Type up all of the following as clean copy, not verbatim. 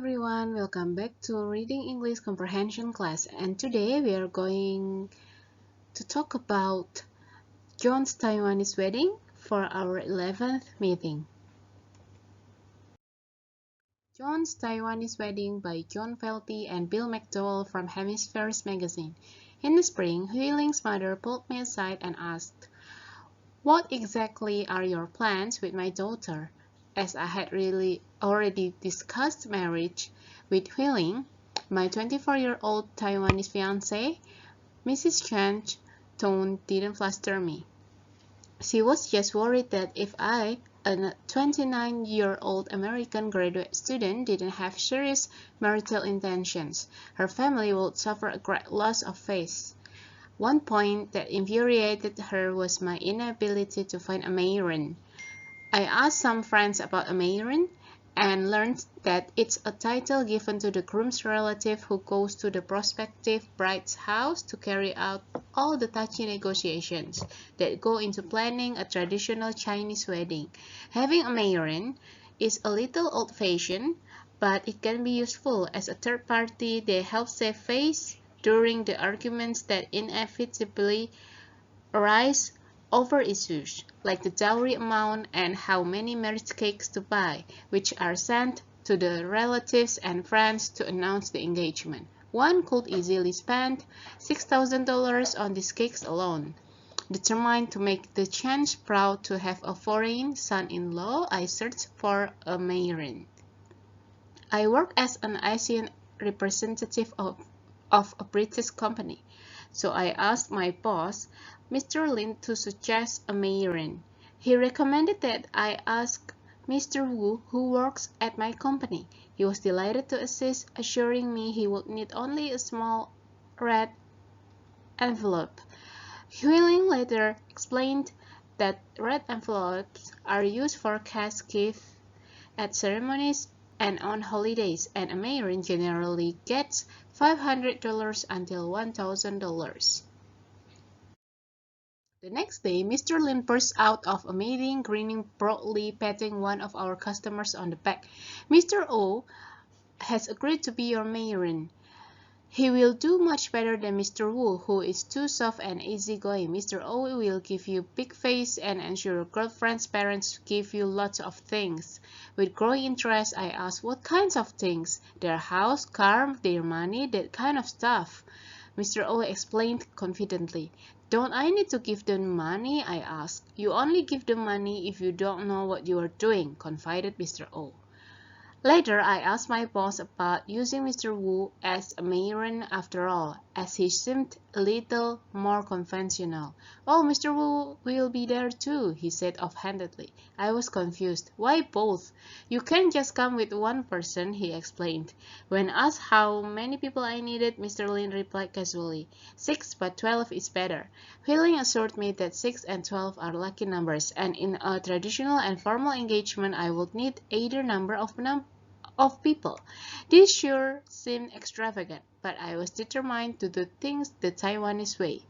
everyone, welcome back to Reading English Comprehension class, and today we are going to talk about John's Taiwanese wedding for our 11th meeting. John's Taiwanese Wedding by John Felty and Bill McDowell from Hemispheres magazine. In the spring, Huiling's mother pulled me aside and asked, "What exactly are your plans with my daughter?" As I had already discussed marriage with Huiling, my 24-year-old Taiwanese fiancé, Mrs. Chan's tone didn't fluster me. She was just worried that if I, a 29-year-old American graduate student, didn't have serious marital intentions, her family would suffer a great loss of faith. One point that infuriated her was my inability to find a Mayron. I asked some friends about a Mayron and learned that it's a title given to the groom's relative who goes to the prospective bride's house to carry out all the touchy negotiations that go into planning a traditional Chinese wedding. Having a Mayron is a little old-fashioned, but it can be useful as a third party that helps save face during the arguments that inevitably arise over issues like the dowry amount and how many marriage cakes to buy, which are sent to the relatives and friends to announce the engagement. One could easily spend $6,000 on these cakes alone. Determined to make the Chans proud to have a foreign son-in-law, I searched for a Mayron. I work as an Asian representative of a British company, so I asked my boss, Mr. Lin, to suggest a Mayron. He recommended that I ask Mr. Wu, who works at my company. He was delighted to assist, assuring me he would need only a small red envelope. Huiling later explained that red envelopes are used for cash gifts at ceremonies and on holidays, and a Mayron generally gets $500 until $1,000. The next day, Mr. Lin burst out of a meeting, grinning broadly, patting one of our customers on the back. "Mr. O has agreed to be your Mayron. He will do much better than Mr. Wu, who is too soft and easygoing. Mr. O will give you big face and ensure your girlfriend's parents give you lots of things." With growing interest, I asked, "What kinds of things?" "Their house, car, their money, that kind of stuff." Mr. O explained confidently. "Don't I need to give them money?" I asked. "You only give them money if you don't know what you are doing," confided Mr. O. Later, I asked my boss about using Mr. Wu as a Mayron after all, as he seemed a little more conventional. "Oh, Mr. Wu will be there too," he said offhandedly. I was confused. "Why both? You can't just come with one person," he explained. When asked how many people I needed, Mr. Lin replied casually, "6, but 12 is better." Huiling assured me that 6 and 12 are lucky numbers, and in a traditional and formal engagement I would need either number of people. This sure seemed extravagant, but I was determined to do things the Taiwanese way.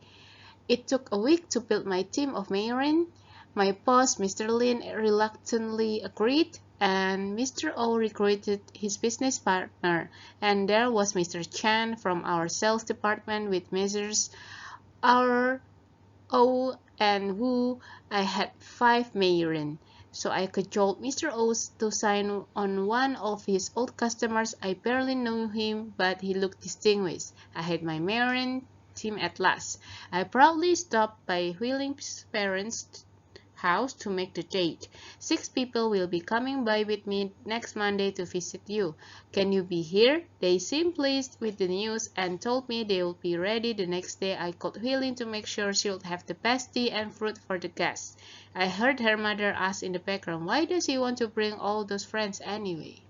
It took a week to build my team of Mayron. My boss, Mr. Lin, reluctantly agreed, and Mr. O recruited his business partner, and there was Mr. Chan from our sales department with Messrs. R. O. and Wu. I had 5 Mayron. So I cajoled Mr. O to sign on one of his old customers. I barely knew him, but he looked distinguished. I had my Mayron team at last. I proudly stopped by Huiling's parents' house to make the date. 6 people will be coming by with me next Monday to visit you. Can you be here? They seemed pleased with the news and told me they would be ready the next day. I called Huiling to make sure she would have the best tea and fruit for the guests. I heard her mother ask in the background, "Why does he want to bring all those friends anyway?"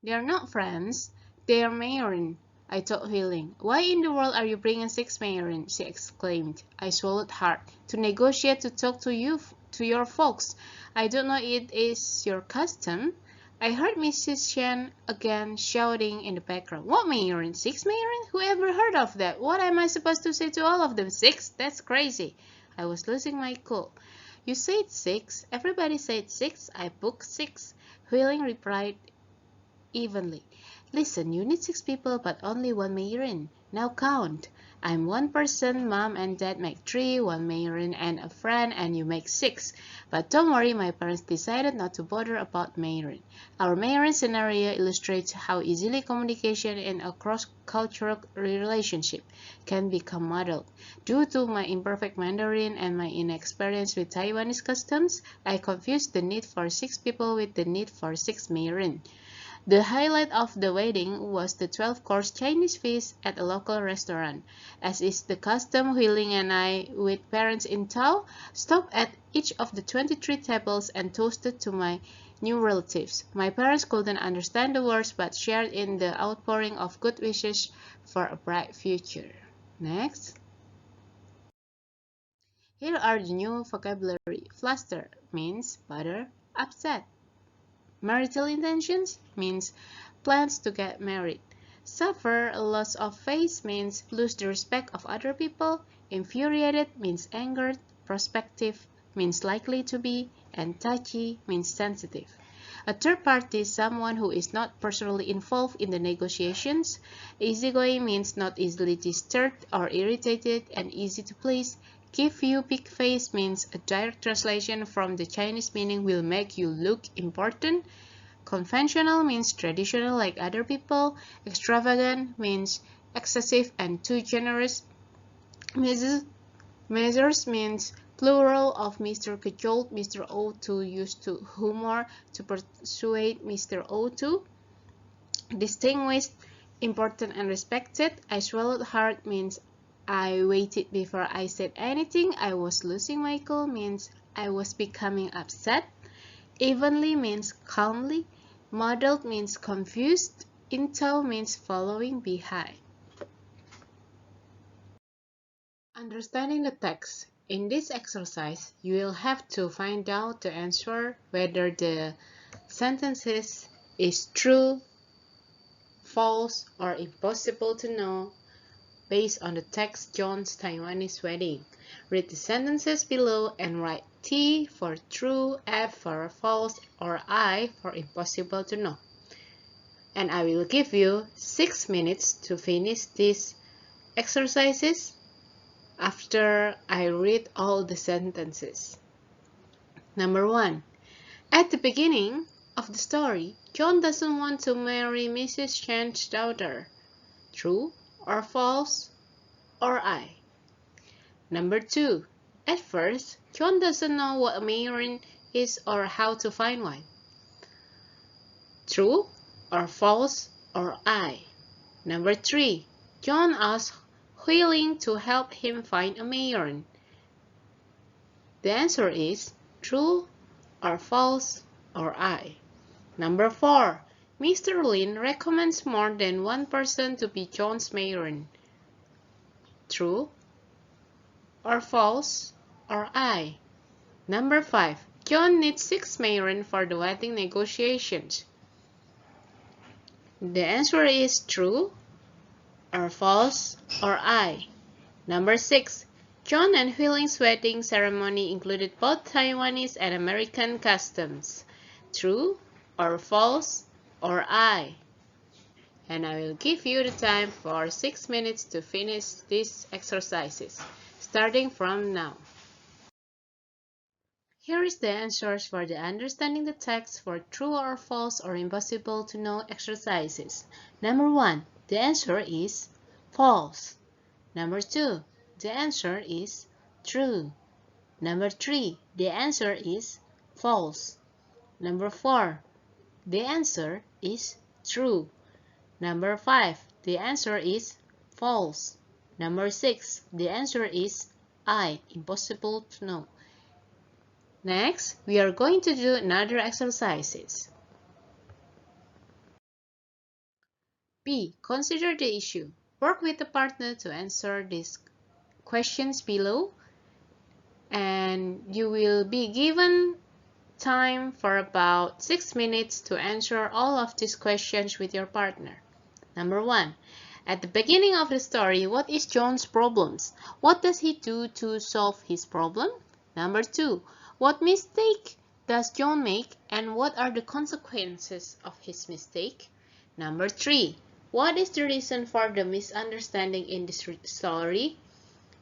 "They're not friends, they're Mayron," I told Huiling. "Why in the world are you bringing 6 Mayron?" she exclaimed. I swallowed hard. "To negotiate, to talk to your folks. I don't know it is your custom." I heard Mrs. Chen again shouting in the background, "What Mayron? 6 Mayron? Who ever heard of that? What am I supposed to say to all of them? 6? That's crazy." I was losing my cool. You said 6. Everybody said 6. I booked 6. Huiling replied evenly. Listen, you need 6 people but only 1 Meirin. Now count. I'm 1 person, mom and dad make 3, 1 Meirin and a friend, and you make 6. But don't worry, my parents decided not to bother about Meirin. Our Meirin scenario illustrates how easily communication in a cross-cultural relationship can become modeled. Due to my imperfect Mandarin and my inexperience with Taiwanese customs, I confused the need for 6 people with the need for 6 Meirin. The highlight of the wedding was the 12-course Chinese feast at a local restaurant. As is the custom, Huiling and I, with parents in tow, stopped at each of the 23 tables and toasted to my new relatives. My parents couldn't understand the words but shared in the outpouring of good wishes for a bright future. Next. Here are the new vocabulary. Fluster means bother, upset. Marital intentions means plans to get married. Suffer loss of face means lose the respect of other people. Infuriated means angered. Prospective means likely to be. And touchy means sensitive. A third party is someone who is not personally involved in the negotiations. Easygoing means not easily disturbed or irritated and easy to please. Give you big face means a direct translation from the Chinese meaning will make you look important. Conventional means traditional like other people. Extravagant means excessive and too generous. Measures means plural of Mr. Cajoled Mr. O2 used to humor to persuade Mr. O2. Distinguished, important and respected. I swallowed hard means I waited before I said anything. I was losing my cool means I was becoming upset. Evenly means calmly. Muddled means confused. In tow means following behind. Understanding the text. In this exercise, you will have to find out the answer whether the sentences is true, false, or impossible to know based on the text John's Taiwanese Wedding. Read the sentences below and write T for true, F for false, or I for impossible to know. And I will give you 6 minutes to finish these exercises after I read all the sentences. Number 1. At the beginning of the story, John doesn't want to marry Mrs. Chan's daughter. True or false, or I? Number 2. At first, John doesn't know what a Meirin is or how to find one. True or false, or I? Number 3. John asks Huiling to help him find a Meirin. The answer is true or false, or I? Number 4. Mr. Lin recommends more than one person to be John's Meirin. True or false, or I? Number 5. John needs 6 Meirin for the wedding negotiations. The answer is true or false, or I? Number 6. John and Huiling's wedding ceremony included both Taiwanese and American customs. True or false, or I? And I will give you the time for 6 minutes to finish these exercises, starting from now. Here is the answers for the understanding the text for true or false or impossible to know exercises. Number 1, the answer is false. Number 2, the answer is true. Number 3, the answer is false. Number 4, the answer is true. Number 5, the answer is false. Number 6, the answer is I, impossible to know. Next, we are going to do another exercises. B. Consider the issue. Work with the partner to answer these questions below, and you will be given time for about 6 minutes to answer all of these questions with your partner. Number 1. At the beginning of the story, what is John's problems? What does he do to solve his problem? Number 2. What mistake does John make and what are the consequences of his mistake? Number 3. What is the reason for the misunderstanding in this story?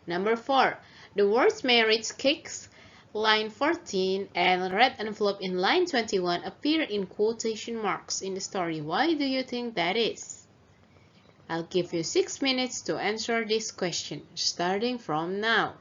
Number 4. The words marriage cakes, line 14, and red envelope in line 21 appear in quotation marks in the story. Why do you think that is? I'll give you 6 minutes to answer this question, starting from now.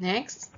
Next.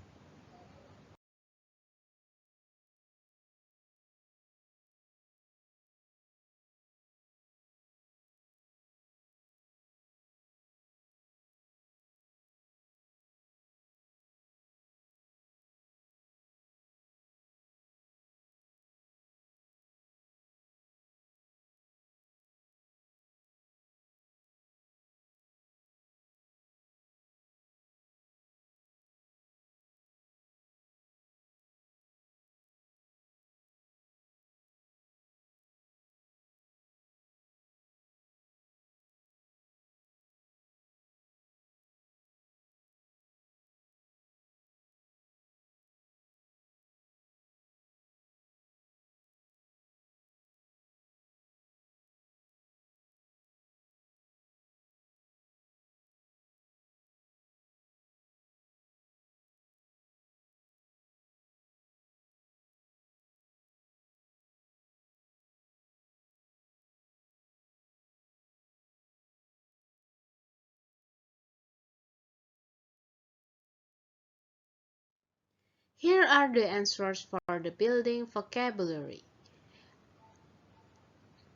Here are the answers for the building vocabulary.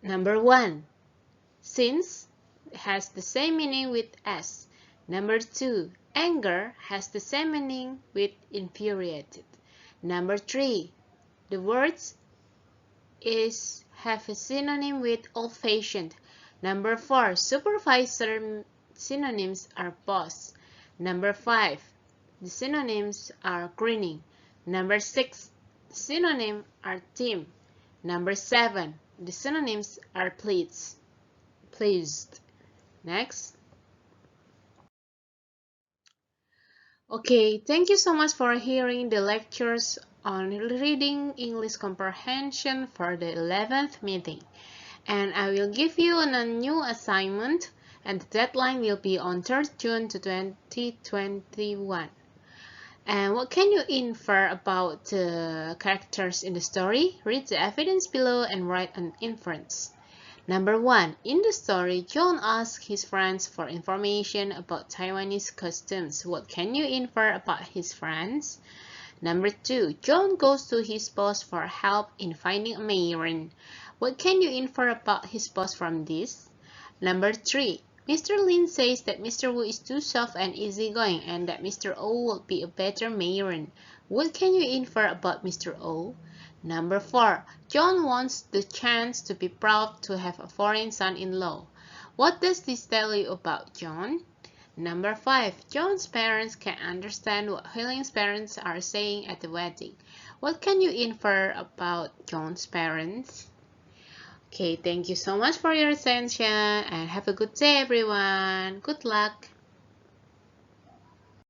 Number 1. Since has the same meaning with as. Number 2. Anger has the same meaning with infuriated. Number 3. The words is have a synonym with old-fashioned. Number 4. Supervisor synonyms are boss. Number 5. The synonyms are grinning. Number 6. The synonyms are team. Number 7. The synonyms are pleased. Next. Okay, thank you so much for hearing the lectures on reading English comprehension for the 11th meeting. And I will give you a new assignment, and the deadline will be on 3rd June 2021. And what can you infer about the characters in the story? Read the evidence below and write an inference. Number 1. In the story, John asks his friends for information about Taiwanese customs. What can you infer about his friends? Number 2. John goes to his boss for help in finding a maiden. What can you infer about his boss from this? Number 3. Mr. Lin says that Mr. Wu is too soft and easygoing and that Mr. O would be a better maiden. What can you infer about Mr. O? Number 4. John wants the chance to be proud to have a foreign son-in-law. What does this tell you about John? Number 5. John's parents can understand what Heiling's parents are saying at the wedding. What can you infer about John's parents? Okay, thank you so much for your attention and have a good day everyone. Good luck.